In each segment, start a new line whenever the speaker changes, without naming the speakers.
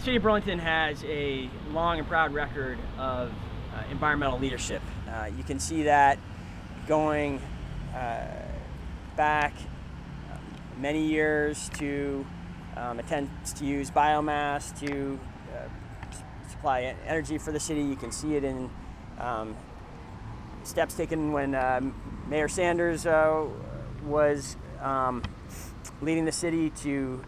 city of Burlington has a long and proud record of environmental leadership. You can see that going back many years to attempts to use biomass to supply energy for the city. You can see it in steps taken when Mayor Sanders was leading the city to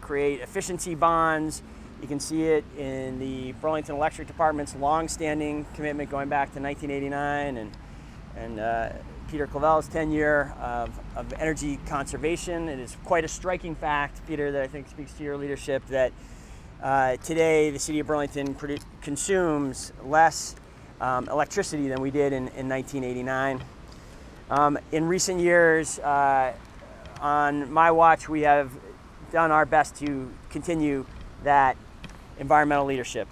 create efficiency bonds. You can see it in the Burlington Electric Department's long-standing commitment going back to 1989 and Peter Clavelle's tenure of energy conservation. It is quite a striking fact, Peter, that I think speaks to your leadership, that today the city of Burlington consumes less electricity than we did in 1989. In recent years, on my watch, we have done our best to continue that environmental leadership.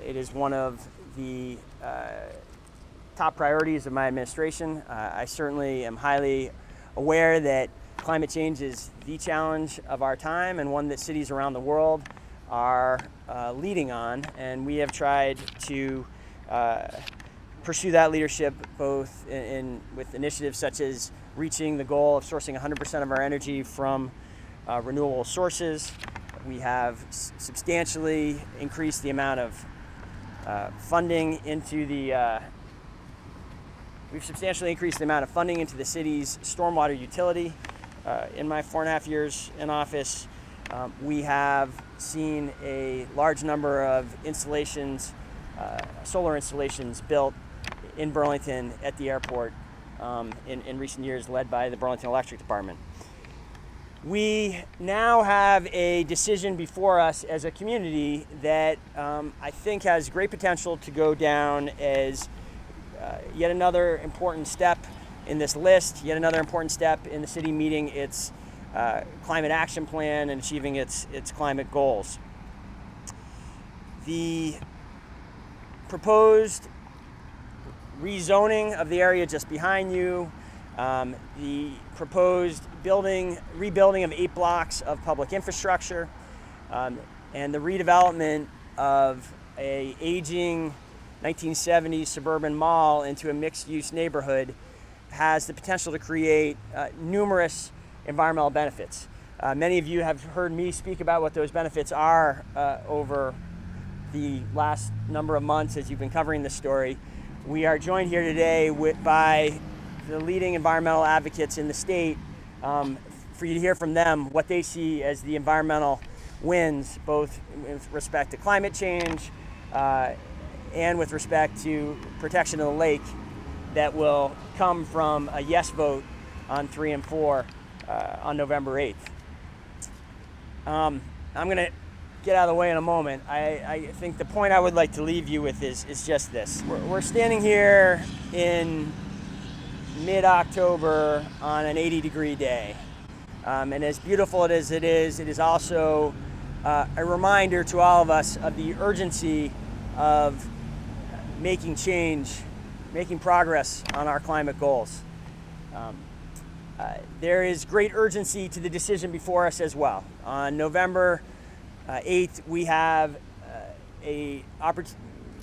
It is one of the top priorities of my administration. I certainly am highly aware that climate change is the challenge of our time and one that cities around the world are leading on, and we have tried to pursue that leadership both with initiatives such as reaching the goal of sourcing 100% of our energy from renewable sources. We have substantially increased the amount of funding into the city's stormwater utility. In my 4.5 years in office, we have seen a large number of installations, solar installations built in Burlington at the airport in recent years, led by the Burlington Electric Department. We now have a decision before us as a community that I think has great potential to go down as yet another important step in this list, yet another important step in the city meeting its climate action plan and achieving its climate goals. The proposed rezoning of the area just behind you, the proposed rebuilding of 8 blocks of public infrastructure, and the redevelopment of an aging 1970s suburban mall into a mixed-use neighborhood has the potential to create numerous environmental benefits. Many of you have heard me speak about what those benefits are over the last number of months as you've been covering this story. We are joined here today by the leading environmental advocates in the state for you to hear from them what they see as the environmental wins, both with respect to climate change and with respect to protection of the lake that will come from a yes vote on 3 and 4 on November 8th. I'm going to get out of the way in a moment. I think the point I would like to leave you with is just this. We're standing here in mid-October on an 80-degree day. And as beautiful as it is also a reminder to all of us of the urgency of making change, making progress on our climate goals. There is great urgency to the decision before us as well. On November 8th, we have an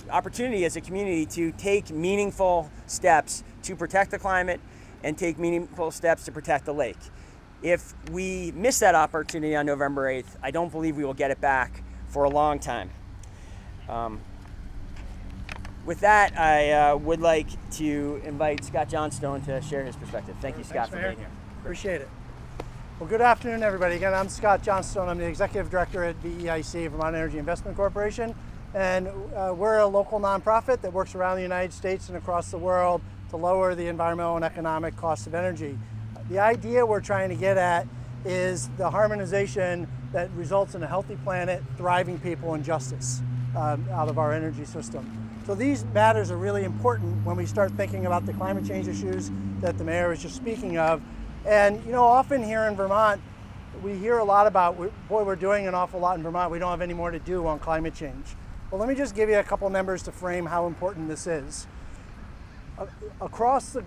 opportunity as a community to take meaningful steps to protect the climate and take meaningful steps to protect the lake. If we miss that opportunity on November 8th, I don't believe we will get it back for a long time. With that, I would like to invite Scott Johnstone to share his perspective. Thank you, Scott, for being here.
Appreciate it. Well, good afternoon, everybody. Again, I'm Scott Johnstone. I'm the Executive Director at VEIC, Vermont Energy Investment Corporation, and we're a local nonprofit that works around the United States and across the world to lower the environmental and economic costs of energy. The idea we're trying to get at is the harmonization that results in a healthy planet, thriving people, and justice out of our energy system. So these matters are really important when we start thinking about the climate change issues that the mayor was just speaking of. And you know, often here in Vermont, we hear a lot about, boy, we're doing an awful lot in Vermont. We don't have any more to do on climate change. Well, let me just give you a couple numbers to frame how important this is. Across the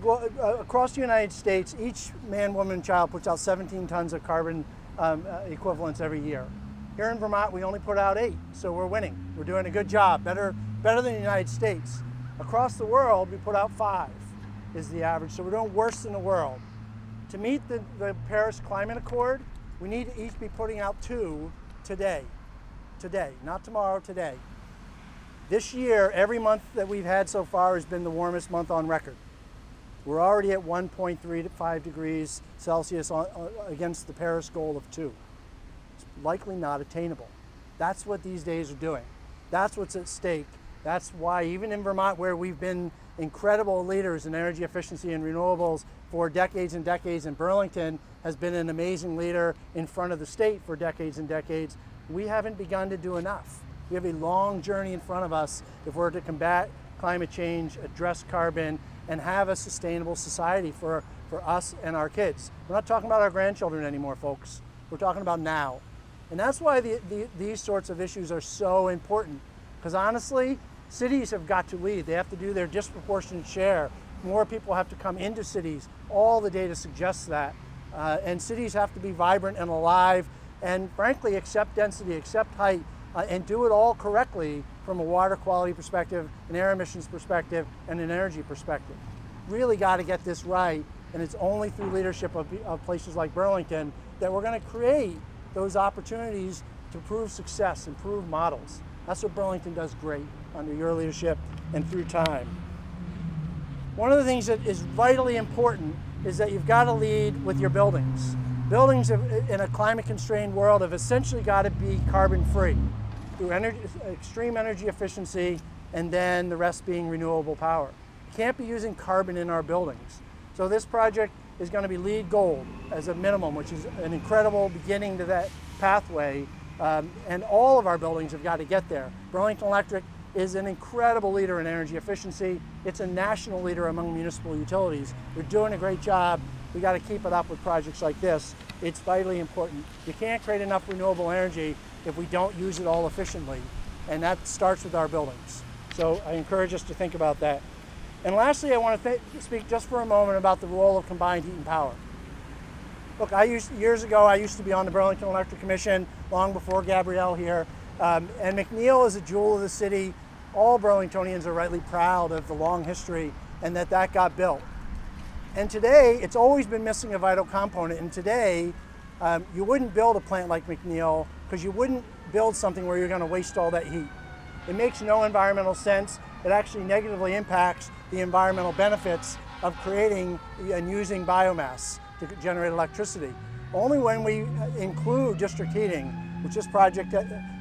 United States, each man, woman, and child puts out 17 tons of carbon equivalents every year. Here in Vermont, we only put out 8, so we're winning. We're doing a good job, better than the United States. Across the world, we put out 5 is the average, so we're doing worse than the world. To meet the Paris Climate Accord, we need to each be putting out 2 today. Today, not tomorrow, today. This year, every month that we've had so far has been the warmest month on record. We're already at 1.35 degrees Celsius against the Paris goal of 2. It's likely not attainable. That's what these days are doing. That's what's at stake. That's why even in Vermont, where we've been incredible leaders in energy efficiency and renewables for decades and decades, and Burlington has been an amazing leader in front of the state for decades and decades, we haven't begun to do enough. We have a long journey in front of us if we're to combat climate change, address carbon, and have a sustainable society for us and our kids. We're not talking about our grandchildren anymore, folks. We're talking about now. And that's why these sorts of issues are so important. Because honestly, cities have got to lead. They have to do their disproportionate share. More people have to come into cities. All the data suggests that. And cities have to be vibrant and alive, and frankly, accept density, accept height, and do it all correctly from a water quality perspective, an air emissions perspective, and an energy perspective. Really got to get this right, and it's only through leadership of places like Burlington that we're going to create those opportunities to prove success and prove models. That's what Burlington does great under your leadership and through time. One of the things that is vitally important is that you've got to lead with your buildings. Buildings in a climate-constrained world have essentially got to be carbon-free through extreme energy efficiency, and then the rest being renewable power. You can't be using carbon in our buildings. So this project is going to be LEED Gold as a minimum, which is an incredible beginning to that pathway, and all of our buildings have got to get there. Burlington Electric is an incredible leader in energy efficiency. It's a national leader among municipal utilities. We're doing a great job. We got to keep it up with projects like this. It's vitally important. You can't create enough renewable energy if we don't use it all efficiently, and that starts with our buildings. So I encourage us to think about that. And lastly, I want to speak just for a moment about the role of combined heat and power. Look, years ago, I used to be on the Burlington Electric Commission, long before Gabrielle here, and McNeil is a jewel of the city. All Burlingtonians are rightly proud of the long history and that got built. And today, it's always been missing a vital component, and today, you wouldn't build a plant like McNeil because you wouldn't build something where you're going to waste all that heat. It makes no environmental sense. It actually negatively impacts the environmental benefits of creating and using biomass to generate electricity. Only when we include district heating, which this project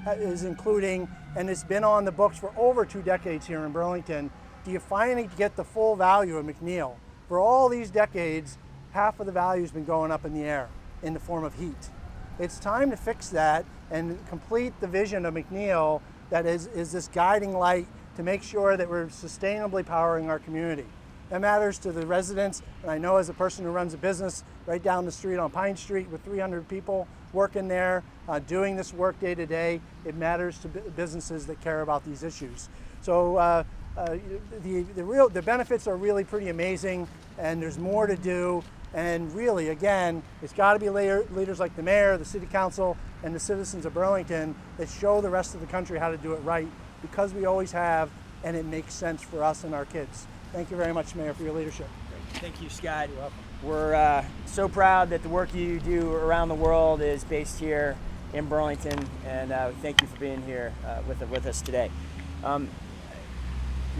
is including, and it's been on the books for over 2 decades here in Burlington, do you finally get the full value of McNeil. For all these decades, half of the value has been going up in the air in the form of heat. It's time to fix that and complete the vision of McNeil that is this guiding light to make sure that we're sustainably powering our community. That matters to the residents, and I know as a person who runs a business right down the street on Pine Street with 300 people working there, doing this work day to day, it matters to businesses that care about these issues. So the benefits are really pretty amazing, and there's more to do. And really, again, it's got to be leaders like the mayor, the city council, and the citizens of Burlington that show the rest of the country how to do it right, because we always have, and it makes sense for us and our kids. Thank you very much, Mayor, for your leadership.
Great. Thank you, Scott.
You're welcome.
We're so proud that the work you do around the world is based here in Burlington, and thank you for being here with us today.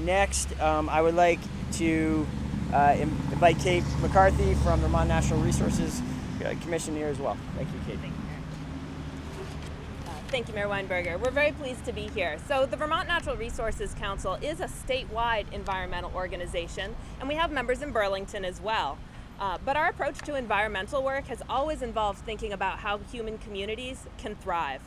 Next, I would like to invite Kate McCarthy from the Vermont Natural Resources Commission here as well. Thank you, Kate.
Thank you, Mayor Weinberger. We're very pleased to be here. So the Vermont Natural Resources Council is a statewide environmental organization, and we have members in Burlington as well. But our approach to environmental work has always involved thinking about how human communities can thrive.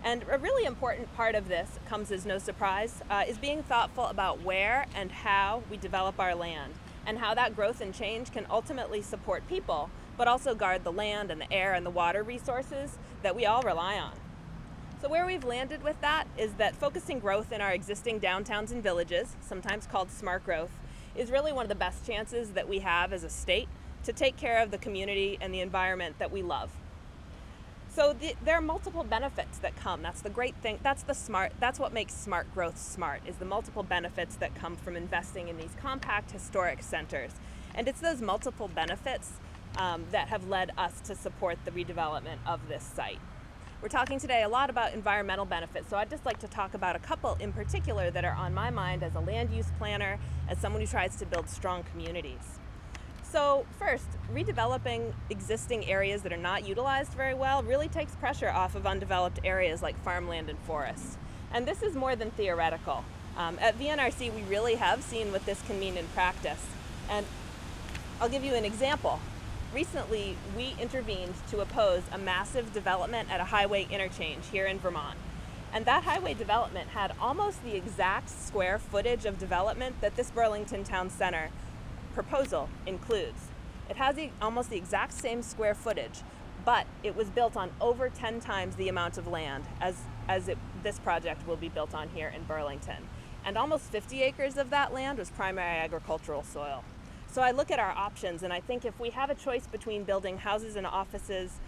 And a really important part of this, comes as no surprise, is being thoughtful about where and how we develop our land, and how that growth and change can ultimately support people, but also guard the land and the air and the water resources that we all rely on. So where we've landed with that is that focusing growth in our existing downtowns and villages, sometimes called smart growth, is really one of the best chances that we have as a state to take care of the community and the environment that we love. So there are multiple benefits that come. That's the great thing. That's what makes smart growth smart, is the multiple benefits that come from investing in these compact historic centers. And it's those multiple benefits that have led us to support the redevelopment of this site. We're talking today a lot about environmental benefits, so I'd just like to talk about a couple in particular that are on my mind as a land use planner, as someone who tries to build strong communities. So first, redeveloping existing areas that are not utilized very well really takes pressure off of undeveloped areas like farmland and forests. And this is more than theoretical. At VNRC, we really have seen what this can mean in practice. And I'll give you an example. Recently, we intervened to oppose a massive development at a highway interchange here in Vermont. And that highway development had almost the exact square footage of development that this Burlington Town Center proposal includes. It has almost the exact same square footage, but it was built on over 10 times the amount of land as this project will be built on here in Burlington. And almost 50 acres of that land was primary agricultural soil. So I look at our options, and I think if we have a choice between building houses and offices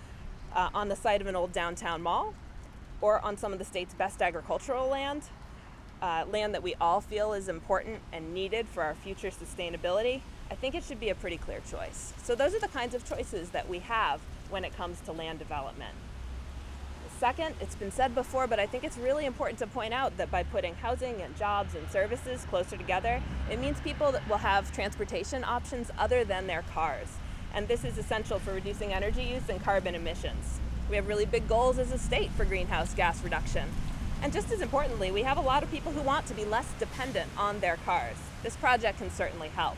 on the site of an old downtown mall, or on some of the state's best agricultural land, land that we all feel is important and needed for our future sustainability, I think it should be a pretty clear choice. So those are the kinds of choices that we have when it comes to land development. Second, it's been said before, but I think it's really important to point out that by putting housing and jobs and services closer together, it means people that will have transportation options other than their cars. And this is essential for reducing energy use and carbon emissions. We have really big goals as a state for greenhouse gas reduction. And just as importantly, we have a lot of people who want to be less dependent on their cars. This project can certainly help.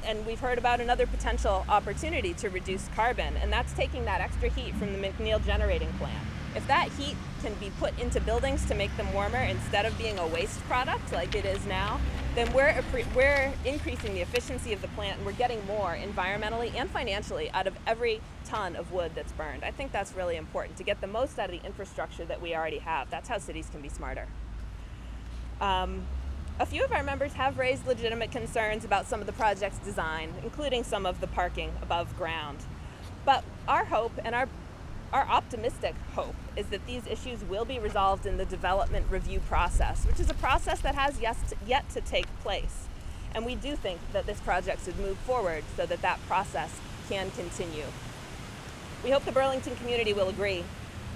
And we've heard about another potential opportunity to reduce carbon, and that's taking that extra heat from the McNeil generating plant. If that heat can be put into buildings to make them warmer instead of being a waste product like it is now, then we're increasing the efficiency of the plant, and we're getting more environmentally and financially out of every ton of wood that's burned. I think that's really important, to get the most out of the infrastructure that we already have. That's how cities can be smarter. A few of our members have raised legitimate concerns about some of the project's design, including some of the parking above ground. But our hope, and our optimistic hope, is that these issues will be resolved in the development review process, which is a process that has yet to take place. And we do think that this project should move forward so that that process can continue. We hope the Burlington community will agree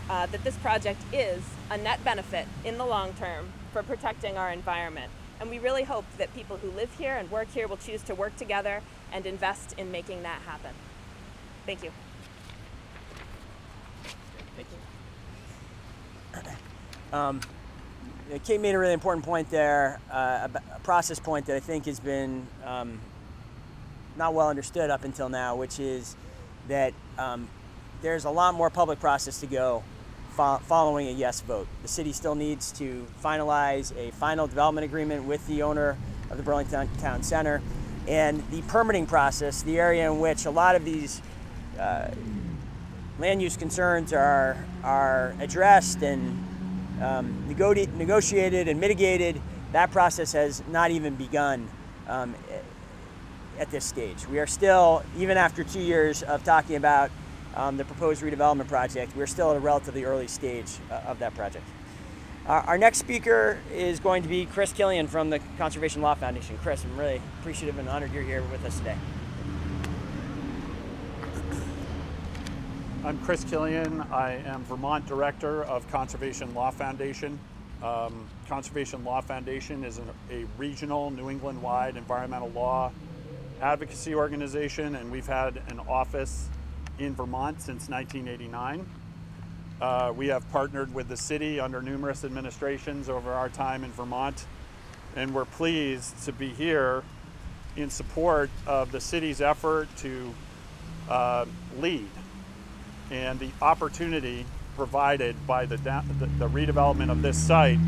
that this project is a net benefit in the long term for protecting our environment. And we really hope that people who live here and work here will choose to work together and invest in making that happen. Thank you.
Thank you. Kate made a really important point there, a process point that I think has been not well understood up until now, which is that there's a lot more public process to go following a yes vote. The city still needs to finalize a final development agreement with the owner of the Burlington Town Center, and the permitting process, the area in which a lot of these land use concerns are addressed and negotiated and mitigated, that process has not even begun at this stage. We are still, even after 2 years of talking about the proposed redevelopment project, we're still at a relatively early stage of that project. Our next speaker is going to be Chris Kilian from the Conservation Law Foundation. Chris, I'm really appreciative and honored you're here with us today.
I'm Chris Kilian. I am Vermont Director of Conservation Law Foundation. Conservation Law Foundation is a regional New England-wide environmental law advocacy organization, and we've had an office in Vermont since 1989. We have partnered with the city under numerous administrations over our time in Vermont, and we're pleased to be here in support of the city's effort to lead and the opportunity provided by the redevelopment of this site.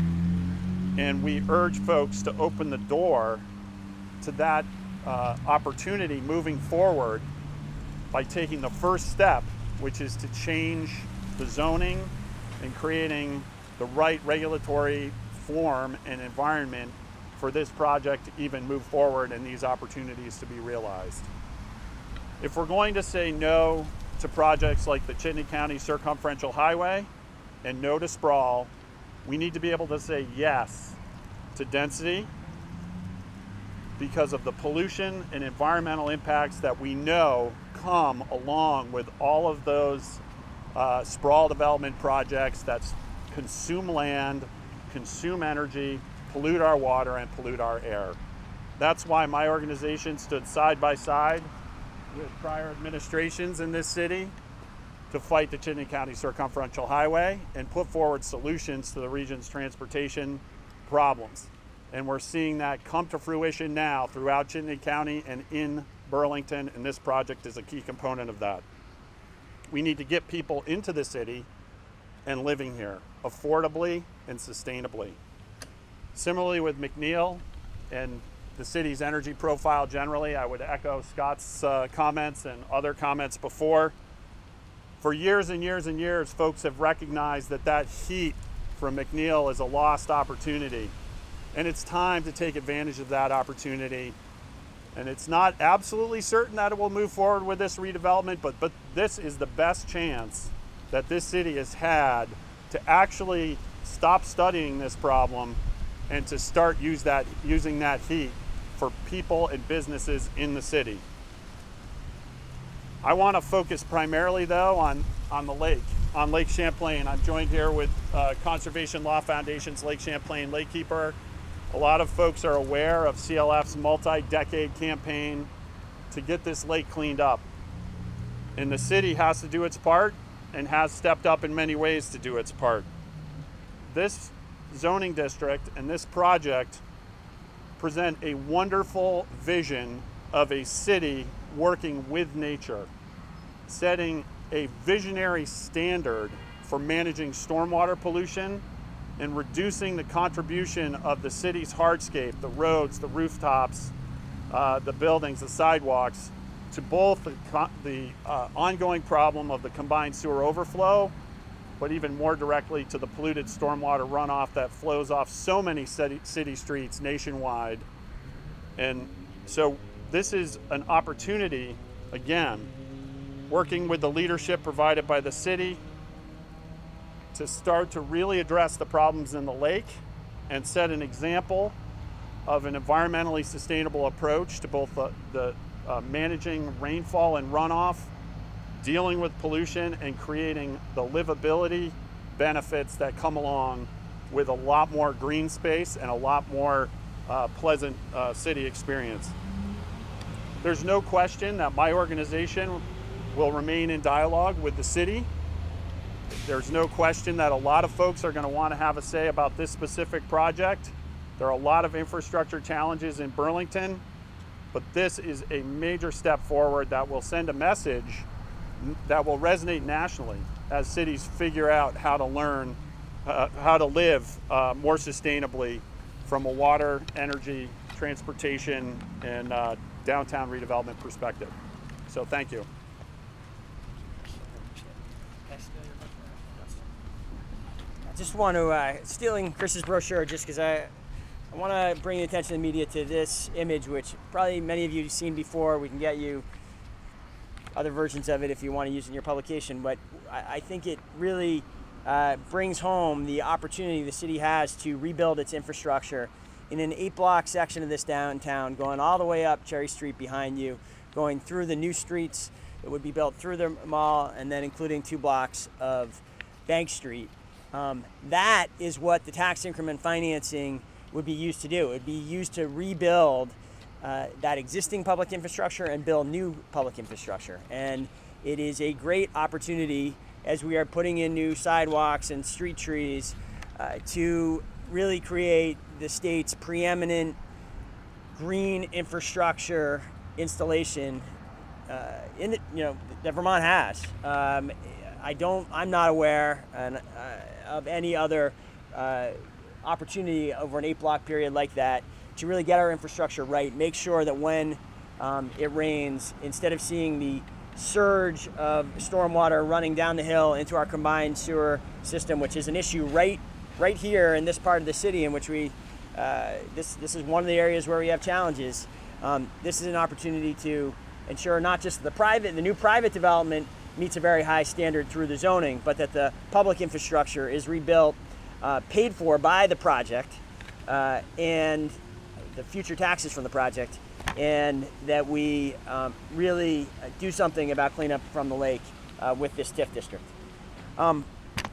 And we urge folks to open the door to that opportunity moving forward by taking the first step, which is to change the zoning and creating the right regulatory form and environment for this project to even move forward and these opportunities to be realized. If we're going to say no to projects like the Chittenden County Circumferential Highway and no to sprawl, we need to be able to say yes to density because of the pollution and environmental impacts that we know come along with all of those sprawl development projects that consume land, consume energy, pollute our water, and pollute our air. That's why my organization stood side by side with prior administrations in this city to fight the Chittenden County Circumferential Highway and put forward solutions to the region's transportation problems. And we're seeing that come to fruition now throughout Chittenden County and in Burlington, and this project is a key component of that. We need to get people into the city and living here affordably and sustainably. Similarly with McNeil and the city's energy profile generally, I would echo Scott's comments and other comments before. For years and years and years, folks have recognized that heat from McNeil is a lost opportunity. And it's time to take advantage of that opportunity. And it's not absolutely certain that it will move forward with this redevelopment, but this is the best chance that this city has had to actually stop studying this problem and to start using that heat for people and businesses in the city. I want to focus primarily though on the lake, on Lake Champlain. I'm joined here with Conservation Law Foundation's Lake Champlain Lakekeeper. A lot of folks are aware of CLF's multi-decade campaign to get this lake cleaned up. And the city has to do its part and has stepped up in many ways to do its part. This zoning district and this project present a wonderful vision of a city working with nature, setting a visionary standard for managing stormwater pollution and reducing the contribution of the city's hardscape, the roads, the rooftops, the buildings, the sidewalks, to both the ongoing problem of the combined sewer overflow, but even more directly to the polluted stormwater runoff that flows off so many city streets nationwide. And so this is an opportunity, again, working with the leadership provided by the city to start to really address the problems in the lake and set an example of an environmentally sustainable approach to both the managing rainfall and runoff, dealing with pollution, and creating the livability benefits that come along with a lot more green space and a lot more pleasant city experience. There's no question that my organization will remain in dialogue with the city. There's no question that a lot of folks are going to want to have a say about this specific project. There are a lot of infrastructure challenges in Burlington, but this is a major step forward that will send a message that will resonate nationally as cities figure out how to live more sustainably from a water, energy, transportation, and downtown redevelopment perspective. So thank you.
I just want to, stealing Chris's brochure just because I want to bring the attention of the media to this image, which probably many of you have seen before. We can get you other versions of it if you want to use it in your publication, but I think it really brings home the opportunity the city has to rebuild its infrastructure in an 8-block section of this downtown, going all the way up Cherry Street behind you, going through the new streets that would be built through the mall, and then including 2 blocks of Bank Street. That is what the tax increment financing would be used to do. It would be used to rebuild that existing public infrastructure and build new public infrastructure. And it is a great opportunity as we are putting in new sidewalks and street trees to really create the state's preeminent green infrastructure installation that Vermont has. I'm not aware of any other opportunity over an 8-block period like that to really get our infrastructure right, make sure that when it rains, instead of seeing the surge of stormwater running down the hill into our combined sewer system, which is an issue right here in this part of the city, in which we this is one of the areas where we have challenges. This is an opportunity to ensure not just the new private development meets a very high standard through the zoning, but that the public infrastructure is rebuilt, paid for by the project, and the future taxes from the project, and that we really do something about cleanup from the lake with this TIF district. All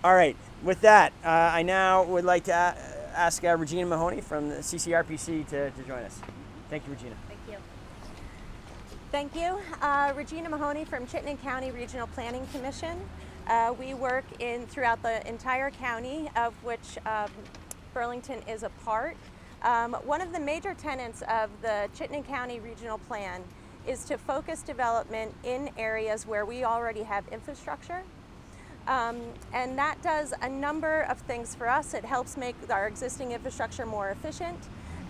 right, with that, I now would like to ask Regina Mahoney from the CCRPC to join us. Thank you, Regina.
Thank you. Regina Mahoney from Chittenden County Regional Planning Commission. We work throughout the entire county, of which Burlington is a part. One of the major tenets of the Chittenden County Regional Plan is to focus development in areas where we already have infrastructure. And that does a number of things for us. It helps make our existing infrastructure more efficient,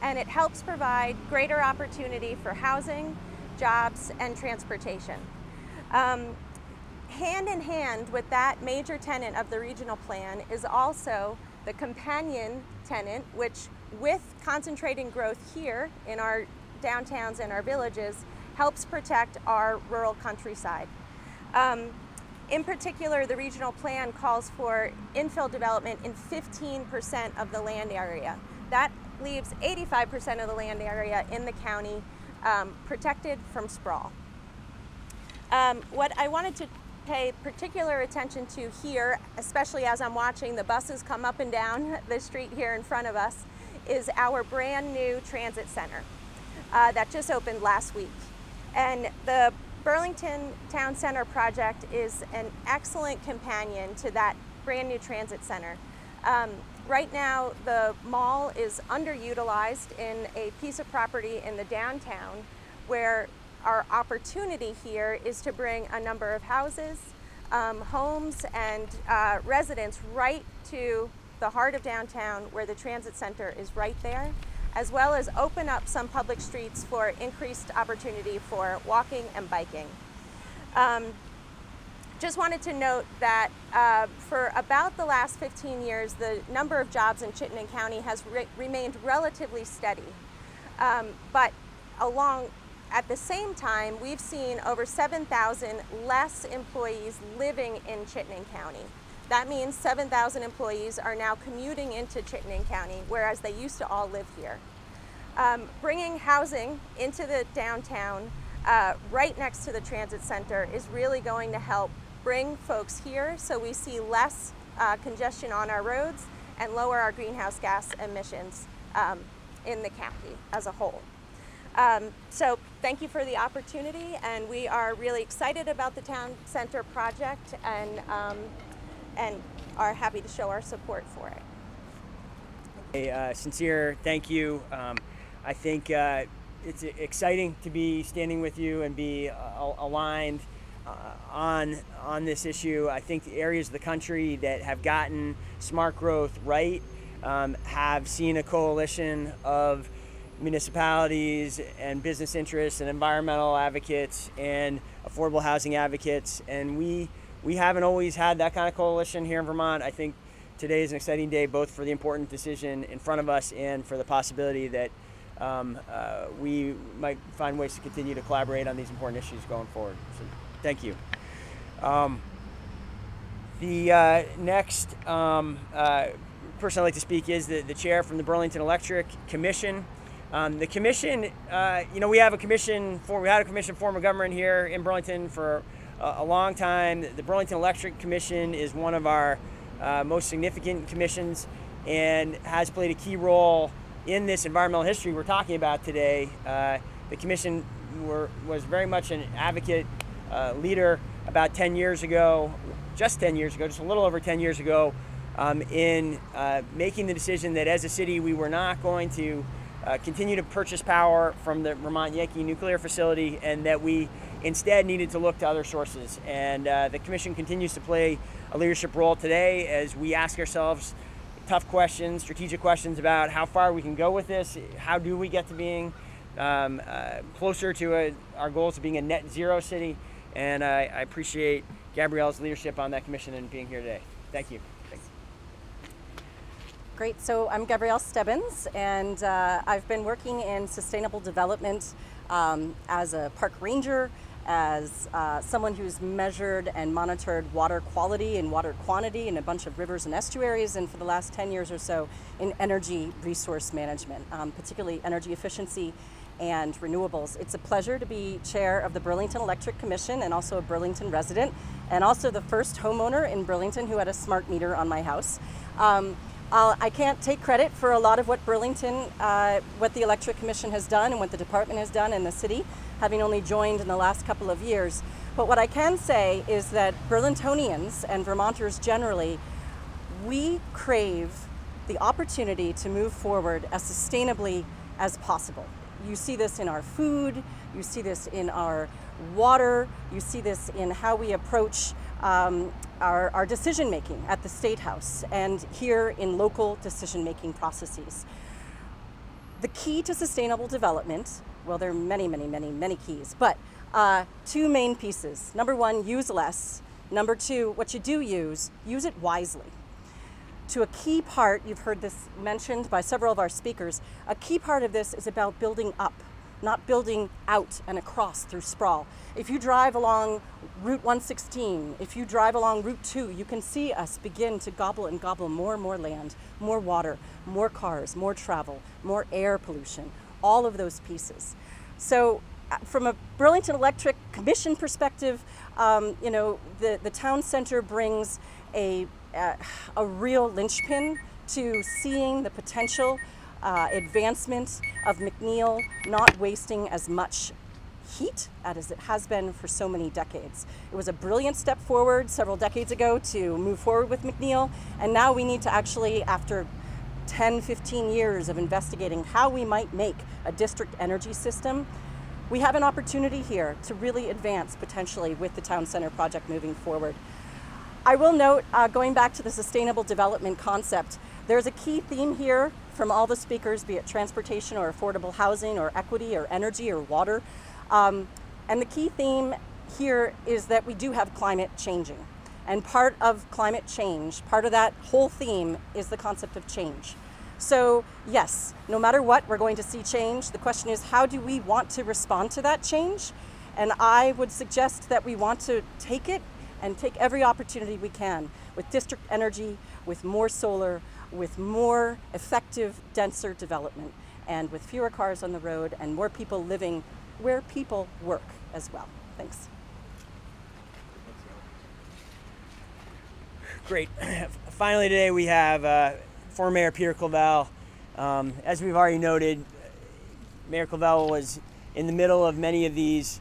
and it helps provide greater opportunity for housing, jobs, and transportation. Hand in hand with that major tenet of the regional plan is also the companion tenet, which, with concentrating growth here in our downtowns and our villages, helps protect our rural countryside. In particular, the regional plan calls for infill development in 15% of the land area. That leaves 85% of the land area in the county protected from sprawl. What I wanted to pay particular attention to here, especially as I'm watching the buses come up and down the street here in front of us, is our brand new transit center that just opened last week. And the Burlington Town Center project is an excellent companion to that brand new transit center. Right now, the mall is underutilized in a piece of property in the downtown, where our opportunity here is to bring a number of houses, homes, and residents right to the heart of downtown, where the transit center is right there, as well as open up some public streets for increased opportunity for walking and biking. Just wanted to note that for about the last 15 years, the number of jobs in Chittenden County has remained relatively steady. But at the same time, we've seen over 7,000 less employees living in Chittenden County. That means 7,000 employees are now commuting into Chittenden County, whereas they used to all live here. Bringing housing into the downtown right next to the transit center is really going to help bring folks here, so we see less congestion on our roads and lower our greenhouse gas emissions in the county as a whole. So thank you for the opportunity, and we are really excited about the town center project and are happy to show our support for it.
A sincere thank you. I think it's exciting to be standing with you and be aligned on this issue. I think the areas of the country that have gotten smart growth right have seen a coalition of municipalities and business interests and environmental advocates and affordable housing advocates, and we haven't always had that kind of coalition here in Vermont. I think today is an exciting day, both for the important decision in front of us and for the possibility that we might find ways to continue to collaborate on these important issues going forward. So thank you. The next person I'd like to speak is the chair from the Burlington Electric Commission. The commission, we had a commission form of government here in Burlington for a long time. The Burlington Electric Commission is one of our most significant commissions and has played a key role in this environmental history we're talking about today. The commission was very much an advocate leader about 10 years ago, just a little over 10 years ago, in making the decision that as a city we were not going to continue to purchase power from the Vermont Yankee nuclear facility, and that we instead needed to look to other sources. And the commission continues to play a leadership role today as we ask ourselves tough questions, strategic questions about how far we can go with this. How do we get to being closer to our goals of being a net zero city? And I appreciate Gabrielle's leadership on that commission and being here today. Thank you. Thanks.
Great. So I'm Gabrielle Stebbins, and I've been working in sustainable development as a park ranger as someone who's measured and monitored water quality and water quantity in a bunch of rivers and estuaries, and for the last 10 years or so in energy resource management, particularly energy efficiency and renewables. It's a pleasure to be chair of the Burlington Electric Commission and also a Burlington resident, and also the first homeowner in Burlington who had a smart meter on my house. I can't take credit for a lot of what Burlington, what the Electric Commission has done and what the department has done in the city, having only joined in the last couple of years. But what I can say is that Burlingtonians and Vermonters generally, we crave the opportunity to move forward as sustainably as possible. You see this in our food, you see this in our water, you see this in how we approach our decision making at the State House and here in local decision making processes. The key to sustainable development, well, there are many keys, but two main pieces. Number one, use less. Number two, what you do use it wisely. To a key part, you've heard this mentioned by several of our speakers, a key part of this is about building up, not building out and across through sprawl. If you drive along Route 116, if you drive along Route 2, you can see us begin to gobble more and more land, more water, more cars, more travel, more air pollution, all of those pieces. So from a Burlington Electric Commission perspective, the town center brings a real linchpin to seeing the potential advancement of McNeil not wasting as much heat as it has been for so many decades. It was a brilliant step forward several decades ago to move forward with McNeil, and now we need to actually, after 10, 15 years of investigating how we might make a district energy system, we have an opportunity here to really advance potentially with the town center project moving forward. I will note, going back to the sustainable development concept, there's a key theme here from all the speakers, be it transportation or affordable housing or equity or energy or water. And the key theme here is that we do have climate changing. And part of climate change, part of that whole theme is the concept of change. So yes, no matter what, we're going to see change. The question is, how do we want to respond to that change? And I would suggest that we want to take it and take every opportunity we can with district energy, with more solar, with more effective, denser development, and with fewer cars on the road and more people living where people work as well. Thanks.
Great. Finally today we have former Mayor Peter Clavelle. As we've already noted, Mayor Clavelle was in the middle of many of these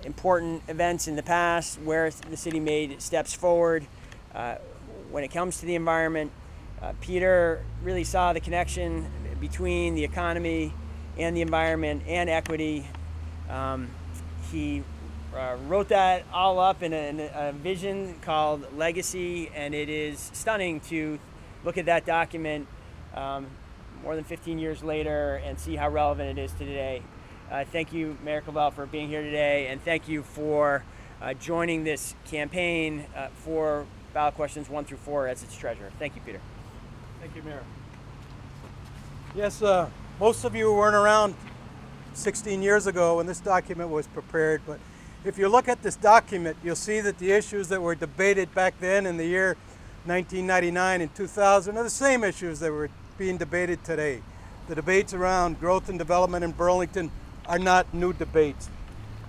important events in the past where the city made steps forward when it comes to the environment. Peter really saw the connection between the economy and the environment and equity. He wrote that all up in a vision called Legacy, and it is stunning to look at that document more than 15 years later and see how relevant it is to today. Thank you, Mayor Clavelle, for being here today, and thank you for joining this campaign for ballot questions 1 through 4 as its treasurer. Thank you, Peter.
Thank you, Mayor. Yes, most of you weren't around 16 years ago when this document was prepared, but if you look at this document, you'll see that the issues that were debated back then in the year 1999 and 2000 are the same issues that were being debated today. The debates around growth and development in Burlington are not new debates.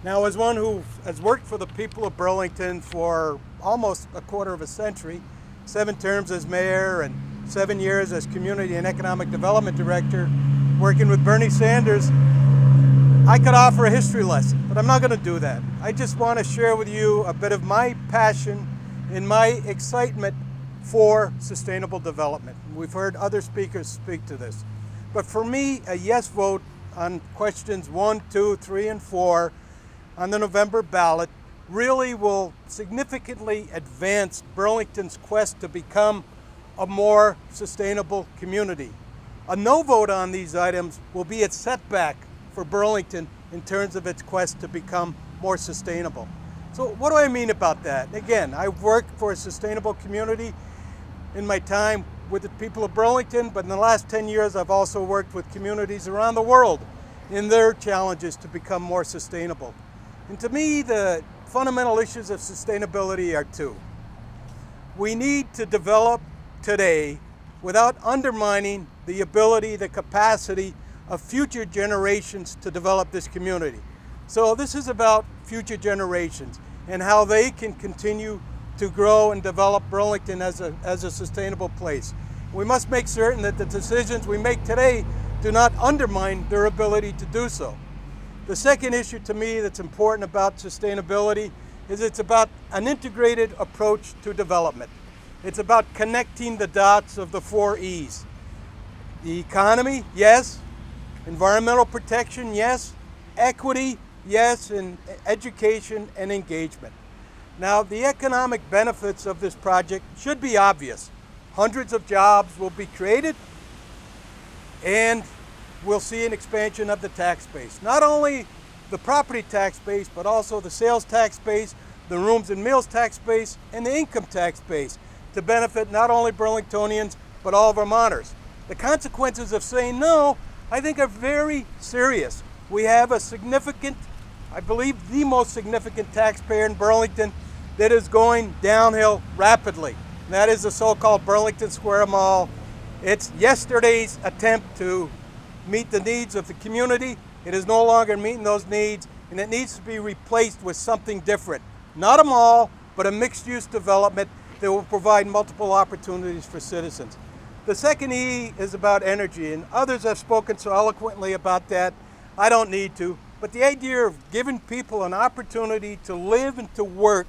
Now, as one who has worked for the people of Burlington for almost a quarter of a century, 7 terms as mayor and 7 years as community and economic development director, working with Bernie Sanders, I could offer a history lesson, but I'm not going to do that. I just want to share with you a bit of my passion and my excitement for sustainable development. We've heard other speakers speak to this. But for me, a yes vote on questions 1, 2, 3, and 4 on the November ballot really will significantly advance Burlington's quest to become a more sustainable community. A no vote on these items will be a setback for Burlington in terms of its quest to become more sustainable. So what do I mean about that? Again, I've worked for a sustainable community in my time with the people of Burlington, but in the last 10 years I've also worked with communities around the world in their challenges to become more sustainable.
And to me, the fundamental issues of sustainability are two. We need to develop today without undermining the ability, the capacity of future generations to develop this community. So this is about future generations and how they can continue to grow and develop Burlington as a sustainable place. We must make certain that the decisions we make today do not undermine their ability to do so. The second issue to me that's important about sustainability is it's about an integrated approach to development. It's about connecting the dots of the 4 E's. The economy, yes. Environmental protection, yes. Equity, yes. And education and engagement. Now, the economic benefits of this project should be obvious. Hundreds of jobs will be created, and we'll see an expansion of the tax base. Not only the property tax base, but also the sales tax base, the rooms and meals tax base, and the income tax base to benefit not only Burlingtonians, but all Vermonters. The consequences of saying no, I think, are very serious. We have a significant, I believe the most significant taxpayer in Burlington that is going downhill rapidly. And that is the so-called Burlington Square Mall. It's yesterday's attempt to meet the needs of the community. It is no longer meeting those needs, and it needs to be replaced with something different. Not a mall, but a mixed-use development that will provide multiple opportunities for citizens. The second E is about energy, and others have spoken so eloquently about that. I don't need to, but the idea of giving people an opportunity to live and to work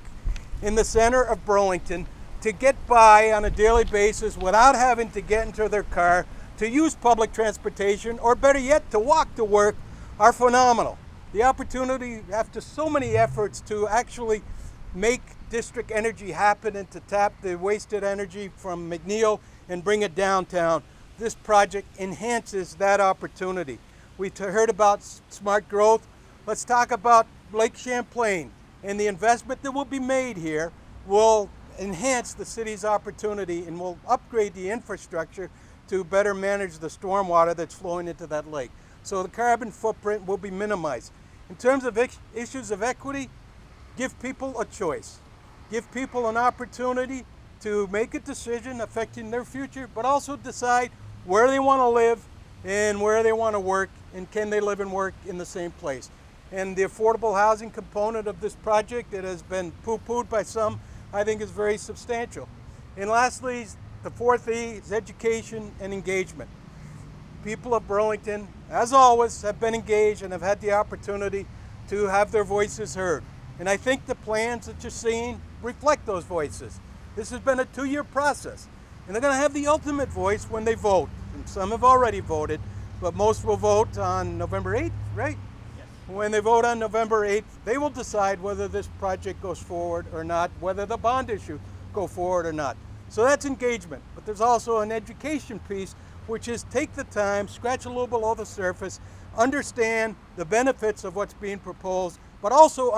in the center of Burlington, to get by on a daily basis without having to get into their car, to use public transportation, or better yet, to walk to work, are phenomenal. The opportunity, after so many efforts to actually make district energy happen and to tap the wasted energy from McNeil and bring it downtown, this project enhances that opportunity. We've heard about smart growth. Let's talk about Lake Champlain, and the investment that will be made here will enhance the city's opportunity and will upgrade the infrastructure to better manage the stormwater that's flowing into that lake. So the carbon footprint will be minimized. In terms of issues of equity, give people a choice. Give people an opportunity to make a decision affecting their future, but also decide where they want to live and where they want to work, and can they live and work in the same place. And the affordable housing component of this project that has been poo-pooed by some, I think, is very substantial. And lastly, the fourth E is education and engagement. People of Burlington, as always, have been engaged and have had the opportunity to have their voices heard. And I think the plans that you're seeing reflect those voices. This has been a 2-year process, and they're going to have the ultimate voice when they vote. And some have already voted, but most will vote on November 8th, right? Yes. When they vote on November 8th, they will decide whether this project goes forward or not, whether the bond issue go forward or not. So that's engagement, but there's also an education piece, which is take the time, scratch a little below the surface, understand the benefits of what's being proposed, but also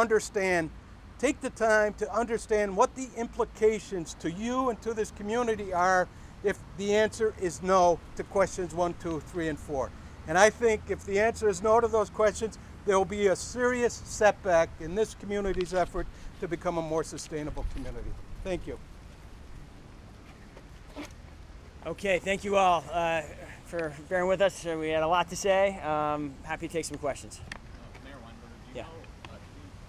take the time to understand what the implications to you and to this community are if the answer is no to questions 1, 2, 3, and 4. And I think if the answer is no to those questions, there will be a serious setback in this community's effort to become a more sustainable community. Thank you.
Okay, thank you all for bearing with us. We had a lot to say. Happy to take some questions.
Mayor Weinberger, do you know, can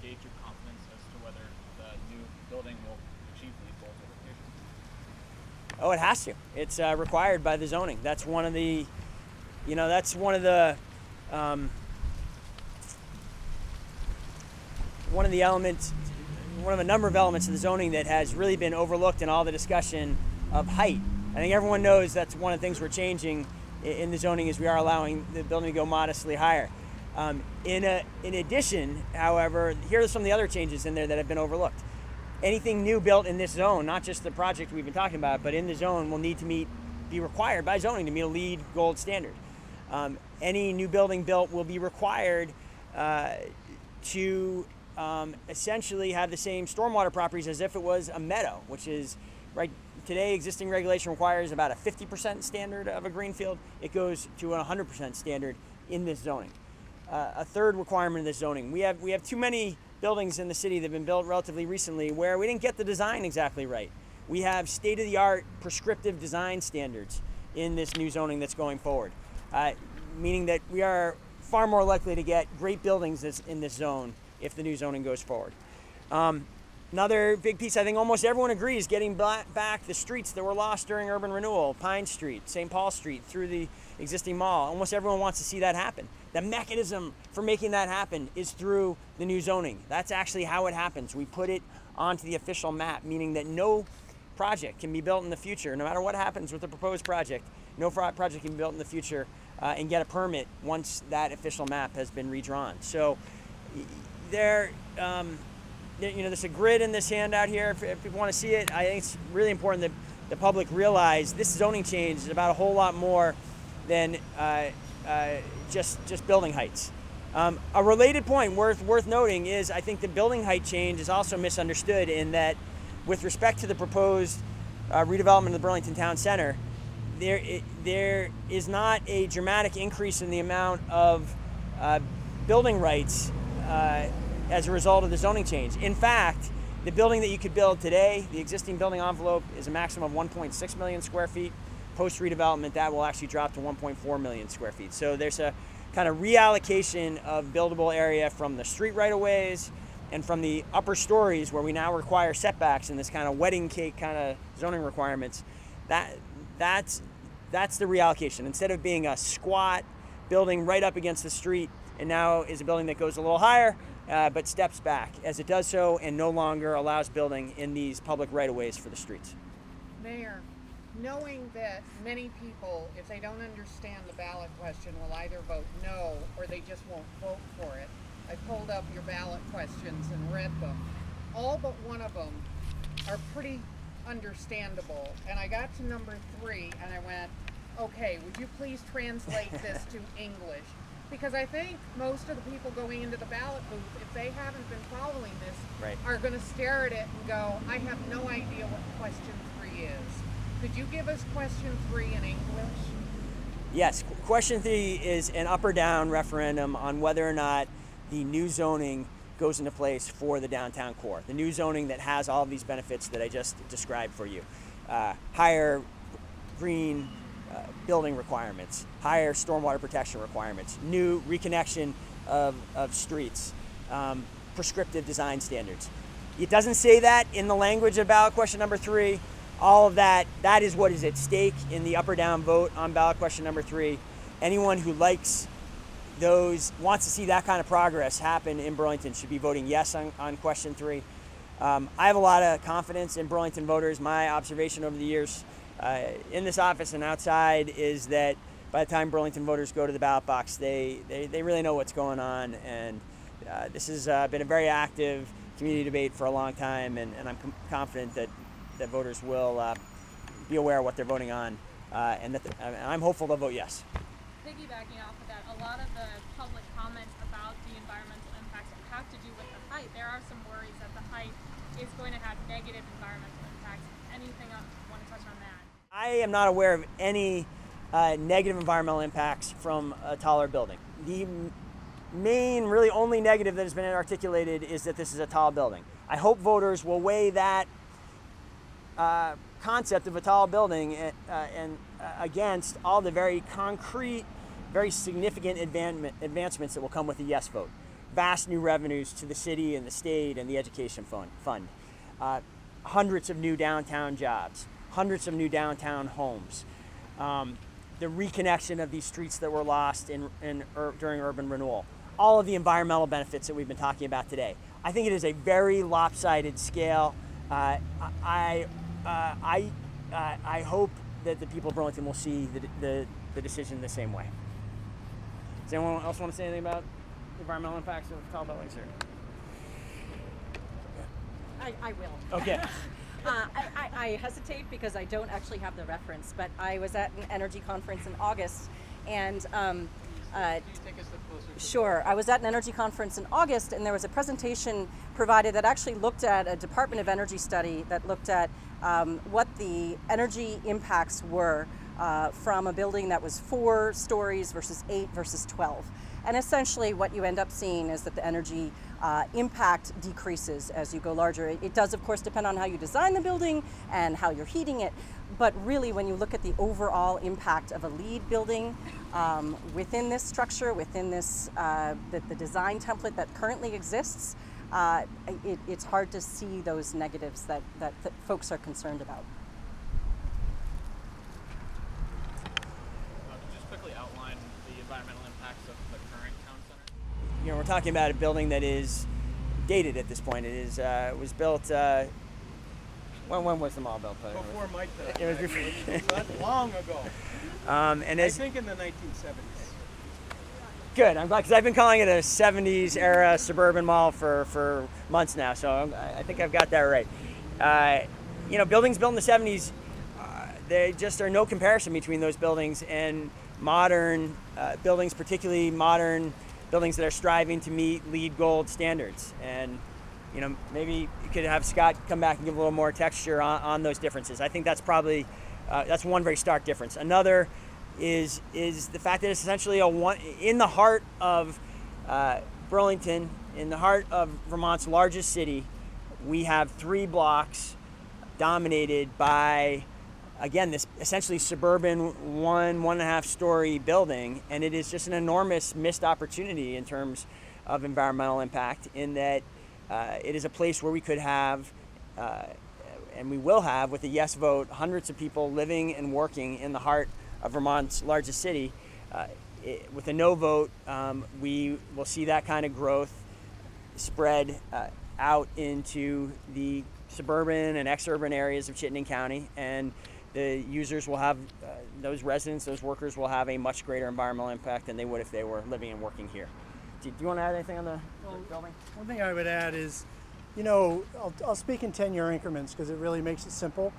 you gauge your confidence as to whether the new building will achieve these goals over here?
Oh, it has to. It's required by the zoning. That's one of the, elements, one of a number of elements of the zoning that has really been overlooked in all the discussion of height. I think everyone knows that's one of the things we're changing in the zoning is we are allowing the building to go modestly higher. In addition, however, here are some of the other changes in there that have been overlooked. Anything new built in this zone, not just the project we've been talking about, but in the zone will need to be required by zoning to meet a LEED Gold standard. Any new building built will be required to essentially have the same stormwater properties as if it was a meadow, which is right. Today, existing regulation requires about a 50% standard of a greenfield. It goes to a 100% standard in this zoning. A third requirement in this zoning: we have too many buildings in the city that have been built relatively recently where we didn't get the design exactly right. We have state-of-the-art prescriptive design standards in this new zoning that's going forward, meaning that we are far more likely to get great buildings in this zone if the new zoning goes forward. Another big piece, I think almost everyone agrees, getting back the streets that were lost during urban renewal, Pine Street, St. Paul Street, through the existing mall. Almost everyone wants to see that happen. The mechanism for making that happen is through the new zoning. That's actually how it happens. We put it onto the official map, meaning that no project can be built in the future, no matter what happens with the proposed project, no project can be built in the future and get a permit once that official map has been redrawn. So there's a grid in this handout here if people want to see it. I think it's really important that the public realize this zoning change is about a whole lot more than just building heights. A related point worth noting is I think the building height change is also misunderstood in that with respect to the proposed redevelopment of the Burlington Town Center, there is not a dramatic increase in the amount of building rights as a result of the zoning change. In fact, the building that you could build today, the existing building envelope is a maximum of 1.6 million square feet. Post redevelopment, that will actually drop to 1.4 million square feet. So there's a kind of reallocation of buildable area from the street right-of-ways and from the upper stories where we now require setbacks and this kind of wedding cake kind of zoning requirements. That's the reallocation. Instead of being a squat building right up against the street, and now is a building that goes a little higher, but steps back as it does so and no longer allows building in these public right-of-ways for the streets.
Mayor, knowing that many people, if they don't understand the ballot question, will either vote no or they just won't vote for it. I pulled up your ballot questions and read them. All but one of them are pretty understandable. And I got to number 3 and I went, okay, would you please translate this to English? Because I think most of the people going into the ballot booth, if they haven't been following this,
right, are
going to stare at it and go, I have no idea what question 3 is. Could you give us question 3 in English?
Yes, question 3 is an up or down referendum on whether or not the new zoning goes into place for the downtown core. The new zoning that has all of these benefits that I just described for you. Higher green building requirements, higher stormwater protection requirements, new reconnection of streets, prescriptive design standards. It doesn't say that in the language of ballot question number 3. All of that is what is at stake in the up or down vote on ballot question number 3. Anyone who likes wants to see that kind of progress happen in Burlington should be voting yes on question 3. I have a lot of confidence in Burlington voters. My observation over the years in this office and outside is that by the time Burlington voters go to the ballot box, they really know what's going on, and this has been a very active community debate for a long time, and I'm confident that voters will be aware of what they're voting on, and I'm hopeful they'll vote yes.
Piggybacking off of that, a lot of the public comments about the environmental impacts have to do with the height. There are some worries that the height is going to have negative environmental impacts. Anything else you want to touch on that?
I am not aware of any negative environmental impacts from a taller building. The main, really only negative that has been articulated is that this is a tall building. I hope voters will weigh that concept of a tall building and against all the very concrete, very significant advancements that will come with the yes vote. Vast new revenues to the city and the state and the education fund. Hundreds of new downtown jobs, hundreds of new downtown homes. The reconnection of these streets that were lost during urban renewal. All of the environmental benefits that we've been talking about today. I think it is a very lopsided scale. I hope that the people of Burlington will see the decision the same way. Does anyone else want to say anything about environmental impacts of tall buildings here?
I will.
Okay.
I hesitate because I don't actually have the reference, but I was at an energy conference in August, and
Can you take us closer?
Sure. I was at an energy conference in August, and there was a presentation provided that actually looked at a Department of Energy study that looked at what the energy impacts were from a building that was 4 stories versus 8 versus 12. And essentially what you end up seeing is that the energy impact decreases as you go larger. It does, of course, depend on how you design the building and how you're heating it. But really, when you look at the overall impact of a LEED building within this structure, within this the design template that currently exists, it's hard to see those negatives that folks are concerned about.
Just quickly outline the environmental impacts of the current town center.
You know, we're talking about a building that is dated at this point. It is was built. When was the mall built?
Before my time.
It was before.
Not long ago.
And
I
as,
think in the 1970s.
good, I'm glad, because I've been calling it a 70s era suburban mall for months now, so I think I've got that right. You know, buildings built in the 70s, they just are no comparison between those buildings and modern buildings, particularly modern buildings that are striving to meet LEED Gold standards. And you know, maybe you could have Scott come back and give a little more texture on those differences. I think that's probably that's one very stark difference. Another is the fact that it's essentially in the heart of Burlington, in the heart of Vermont's largest city. We have 3 blocks dominated by, again, this essentially suburban 1.5 story building, and it is just an enormous missed opportunity in terms of environmental impact, in that it is a place where we could have, and we will have, with a yes vote, hundreds of people living and working in the heart of Vermont's largest city. With a no vote, we will see that kind of growth spread out into the suburban and exurban areas of Chittenden County, and the users will have, those residents, those workers will have a much greater environmental impact than they would if they were living and working here. Do you want to add anything on the building?
One thing I would add is, you know, I'll speak in 10-year increments because it really makes it simple.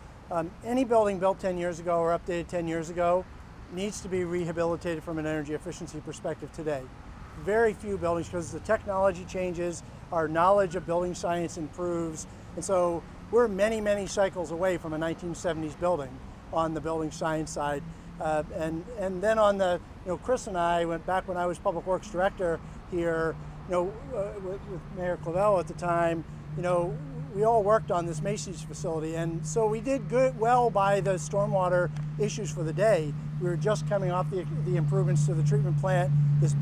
Any building built 10 years ago or updated 10 years ago needs to be rehabilitated from an energy efficiency perspective today. Very few buildings, because the technology changes, our knowledge of building science improves, and so we're many, many cycles away from a 1970s building on the building science side. And then on the, you know, Chris and I went back when I was Public Works Director here, you know, with Mayor Clavelle at the time, you know, we all worked on this Macy's facility, and so we did well by the stormwater issues for the day. We were just coming off the improvements to the treatment plant. This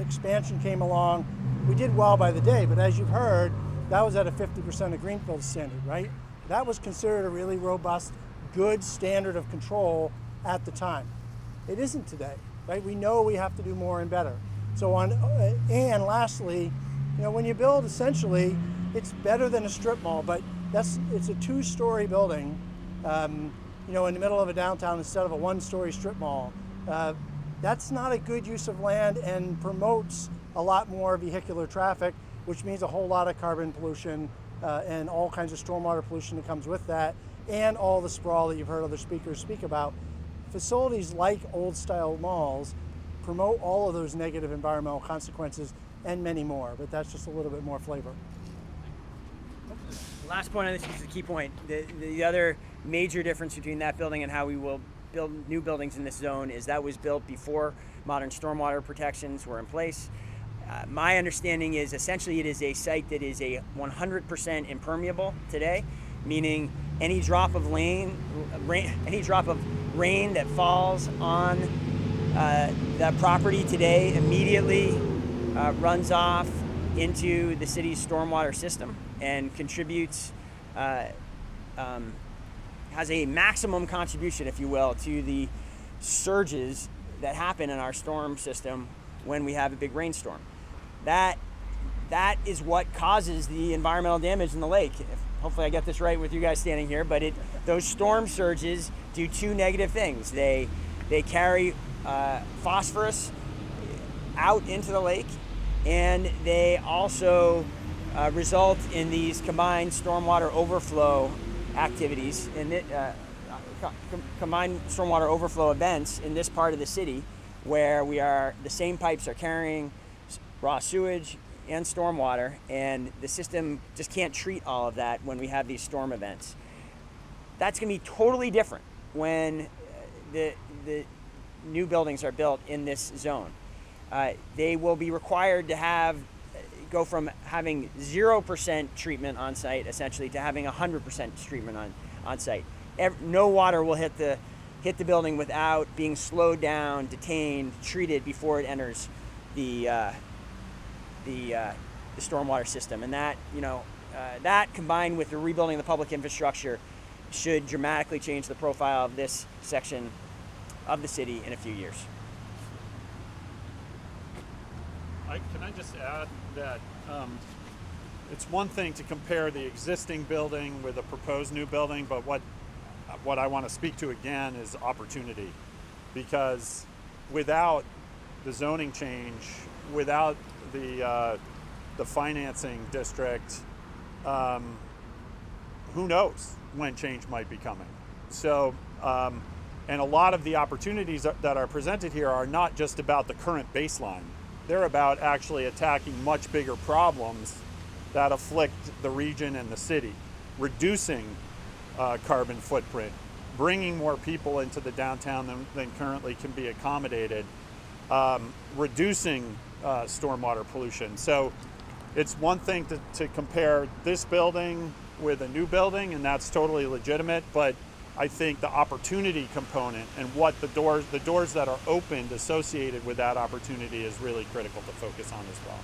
expansion came along. We did well by the day, but as you've heard, that was at a 50% of greenfield standard, right? That was considered a really robust, good standard of control at the time. It isn't today, right? We know we have to do more and better. So and lastly, you know, when you build, essentially, it's better than a strip mall, but it's a 2-story building, you know, in the middle of a downtown instead of a 1-story strip mall. That's not a good use of land and promotes a lot more vehicular traffic, which means a whole lot of carbon pollution and all kinds of stormwater pollution that comes with that, and all the sprawl that you've heard other speakers speak about. Facilities like old-style malls promote all of those negative environmental consequences and many more, but that's just a little bit more flavor.
Last point on this is the key point. The other major difference between that building and how we will build new buildings in this zone is that was built before modern stormwater protections were in place. My understanding is essentially it is a site that is a 100% impermeable today, meaning any drop of rain that falls on the property today immediately runs off into the city's stormwater system and contributes, has a maximum contribution, if you will, to the surges that happen in our storm system when we have a big rainstorm. That is what causes the environmental damage in the lake. Hopefully I get this right with you guys standing here, but those storm surges do 2 negative things. They carry phosphorus out into the lake, and they also result in these combined stormwater overflow activities, combined stormwater overflow events in this part of the city, where the same pipes are carrying raw sewage and stormwater, and the system just can't treat all of that when we have these storm events. That's going to be totally different when the new buildings are built in this zone. they will be required to go from having 0% treatment on site essentially to having 100% treatment on site. No water will hit the building without being slowed down, detained, treated before it enters the stormwater system. And that, that combined with the rebuilding of the public infrastructure should dramatically change the profile of this section of the city in a few years.
Can I just add that it's one thing to compare the existing building with a proposed new building, but what I want to speak to again is opportunity, because without the zoning change, without the financing district, who knows when change might be coming. So, and a lot of the opportunities that are presented here are not just about the current baseline. They're about actually attacking much bigger problems that afflict the region and the city, reducing carbon footprint, bringing more people into the downtown than currently can be accommodated, reducing stormwater pollution. So it's one thing to compare this building with a new building, and that's totally legitimate, but I think the opportunity component and what the doors that are opened associated with that opportunity is really critical to focus on as well.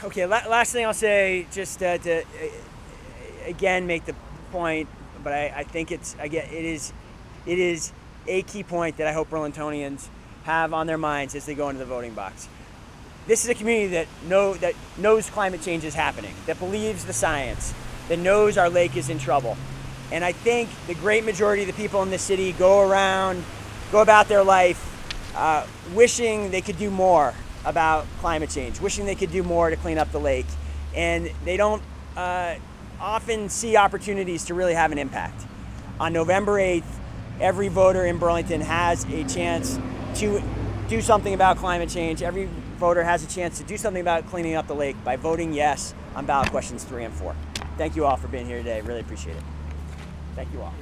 Okay, last thing I'll say, just to again make the point, but I think it is a key point that I hope Burlingtonians have on their minds as they go into the voting box. This is a community that knows climate change is happening, that believes the science, that knows our lake is in trouble. And I think the great majority of the people in this city go about their life wishing they could do more about climate change, wishing they could do more to clean up the lake. And they don't often see opportunities to really have an impact. On November 8th, every voter in Burlington has a chance to do something about climate change. Every voter has a chance to do something about cleaning up the lake by voting yes on ballot questions 3 and 4. Thank you all for being here today. Really appreciate it. Thank you all.